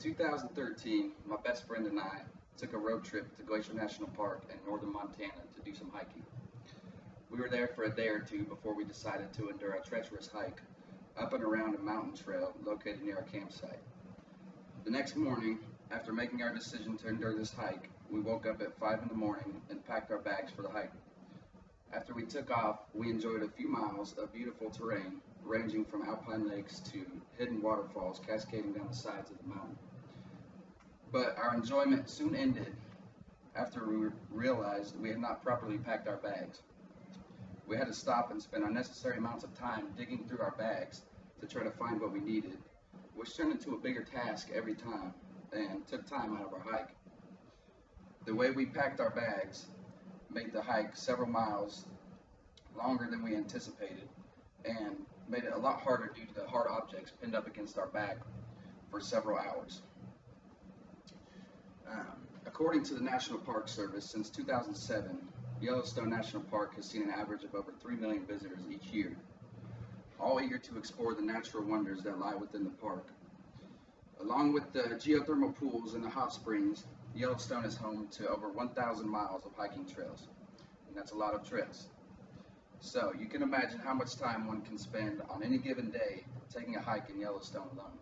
2013, my best friend and I took a road trip to Glacier National Park in northern Montana to do some hiking. We were there for a day or two before we decided to endure a treacherous hike up and around a mountain trail located near our campsite. The next morning, after making our decision to endure this hike, we woke up at 5 in the morning and packed our bags for the hike. After we took off, we enjoyed a few miles of beautiful terrain, ranging from alpine lakes to hidden waterfalls cascading down the sides of the mountain. But our enjoyment soon ended after we realized we had not properly packed our bags. We had to stop and spend unnecessary amounts of time digging through our bags to try to find what we needed, which turned into a bigger task every time and took time out of our hike. The way we packed our bags made the hike several miles longer than we anticipated and made it a lot harder due to the hard objects pinned up against our back for several hours. According to the National Park Service, since 2007, Yellowstone National Park has seen an average of over 3 million visitors each year, all eager to explore the natural wonders that lie within the park. Along with the geothermal pools and the hot springs, Yellowstone is home to over 1,000 miles of hiking trails, and that's a lot of trails. So you can imagine how much time one can spend on any given day taking a hike in Yellowstone alone.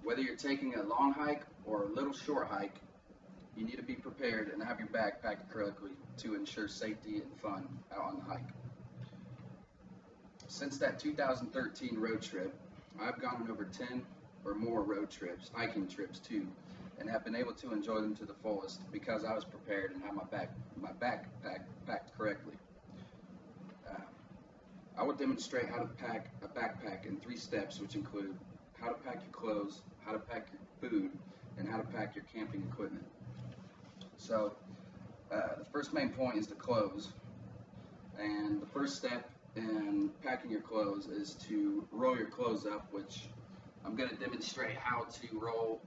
Whether you're taking a long hike or a little short hike, you need to be prepared and have your bag packed correctly to ensure safety and fun out on the hike. Since that 2013 road trip, I've gone on over 10 or more road trips, hiking trips too, and have been able to enjoy them to the fullest because I was prepared and had my backpack packed correctly. I will demonstrate how to pack a backpack in 3 steps, which include how to pack your clothes, how to pack your food, and how to pack your camping equipment. So the first main point is the clothes, and the first step in packing your clothes is to roll your clothes up, which I'm going to demonstrate how to roll.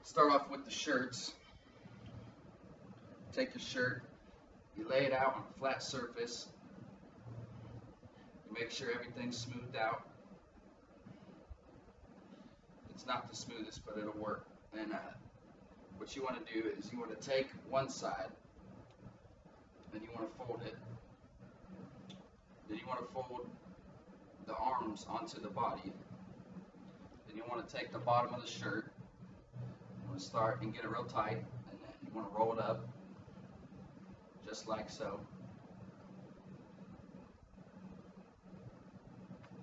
Start off with the shirts. Take your shirt, you lay it out on a flat surface, you make sure everything's smoothed out. It's not the smoothest, but it'll work. And what you want to do is you want to take one side, then you want to fold it, then you want to fold the arms onto the body, then you want to take the bottom of the shirt, you want to start and get it real tight, and then you want to roll it up just like so.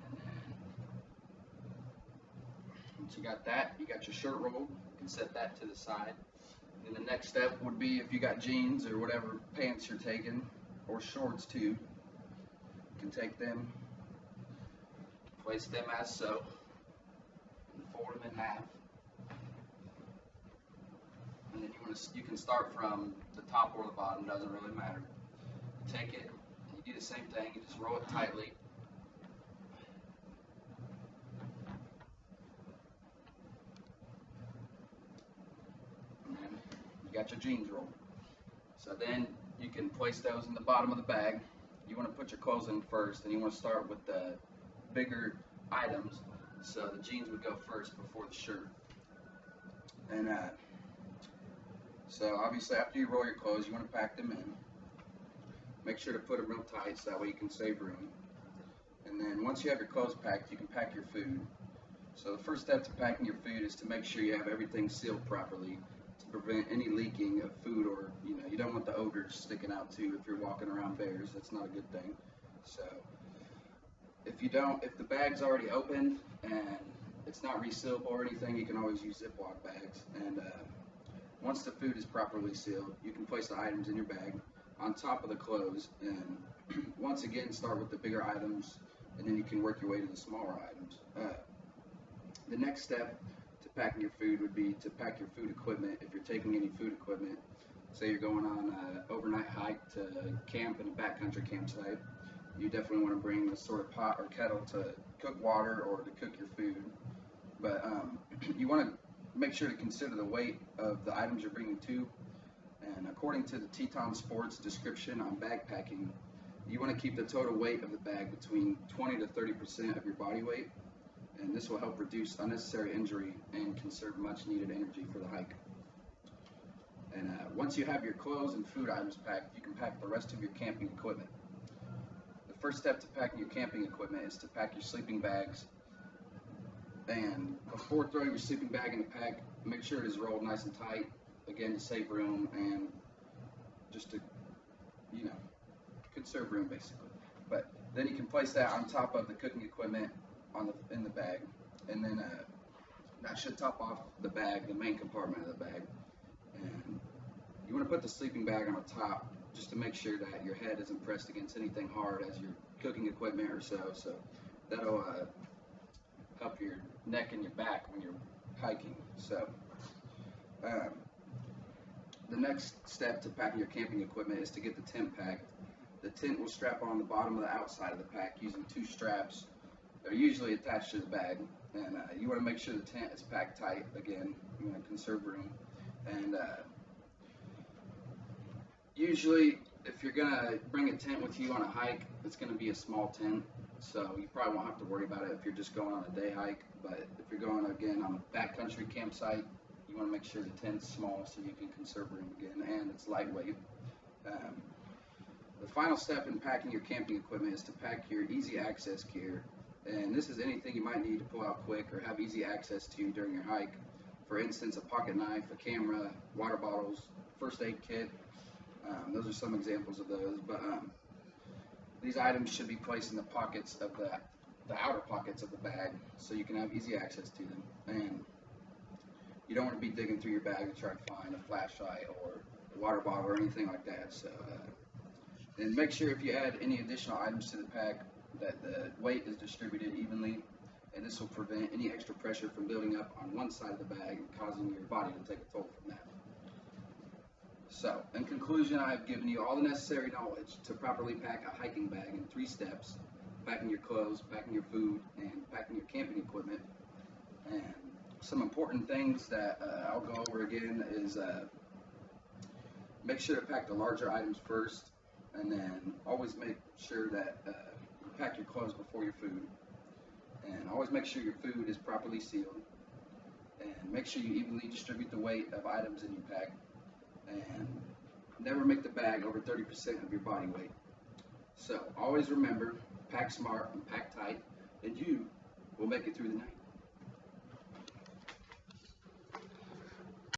And then once you got that, you got your shirt rolled, you can set that to the side. And the next step would be if you got jeans or whatever pants you're taking, or shorts too, you can take them, place them as so, and fold them in half. And then you can start from the top or the bottom, doesn't really matter. You take it, and you do the same thing, you just roll it tightly. And then you got your jeans rolled. So then you can place those in the bottom of the bag. You want to put your clothes in first, and you want to start with the bigger items. So the jeans would go first before the shirt. And so obviously after you roll your clothes, you want to pack them in. Make sure to put them real tight so that way you can save room. And then once you have your clothes packed, you can pack your food. So the first step to packing your food is to make sure you have everything sealed properly to prevent any leaking of food, or you don't want the odors sticking out too if you're walking around bears. That's not a good thing. So if the bag's already open and it's not resealable or anything, you can always use Ziploc bags. And once the food is properly sealed, you can place the items in your bag on top of the clothes, and once again start with the bigger items, and then you can work your way to the smaller items. The next step to packing your food would be to pack your food equipment. If you're taking any food equipment, say you're going on an overnight hike to camp in a backcountry campsite, you definitely want to bring a sort of pot or kettle to cook water or to cook your food. But you want to make sure to consider the weight of the items you're bringing too. And according to the Teton Sports description on backpacking, you want to keep the total weight of the bag between 20 to 30% of your body weight. and this will help reduce unnecessary injury and conserve much needed energy for the hike. And once you have your clothes and food items packed, you can pack the rest of your camping equipment. The first step to packing your camping equipment is to pack your sleeping bags. And before throwing your sleeping bag in the pack, make sure it is rolled nice and tight, again to save room and just to, conserve room basically. But then you can place that on top of the cooking equipment in the bag, and then that should top off the bag, the main compartment of the bag. And you want to put the sleeping bag on the top just to make sure that your head isn't pressed against anything hard as your cooking equipment or so that'll help your neck and your back when you're hiking. So the next step to packing your camping equipment is to get the tent packed. The tent will strap on the bottom of the outside of the pack using 2 straps. They're usually attached to the bag, and you want to make sure the tent is packed tight. Again, you want to conserve room. And usually, if you're gonna bring a tent with you on a hike, it's gonna be a small tent, so you probably won't have to worry about it if you're just going on a day hike. But if you're going again on a backcountry campsite, you want to make sure the tent's small so you can conserve room again, and it's lightweight. The final step in packing your camping equipment is to pack your easy access gear, and this is anything you might need to pull out quick or have easy access to during your hike. For instance, a pocket knife, a camera, water bottles, first aid kit. Those are some examples of those, but these items should be placed in the pockets of the outer pockets of the bag so you can have easy access to them. And you don't want to be digging through your bag to try to find a flashlight or a water bottle or anything like that. So, and make sure if you add any additional items to the pack that the weight is distributed evenly, and this will prevent any extra pressure from building up on one side of the bag and causing your body to take a toll from that. So, in conclusion, I have given you all the necessary knowledge to properly pack a hiking bag in 3 steps: packing your clothes, packing your food, and packing your camping equipment. And some important things that I'll go over again is make sure to pack the larger items first, and then always make sure that you pack your clothes before your food, and always make sure your food is properly sealed, and make sure you evenly distribute the weight of items in your pack, and never make the bag over 30% of your body weight. So always remember, pack smart and pack tight, and you will make it through the night.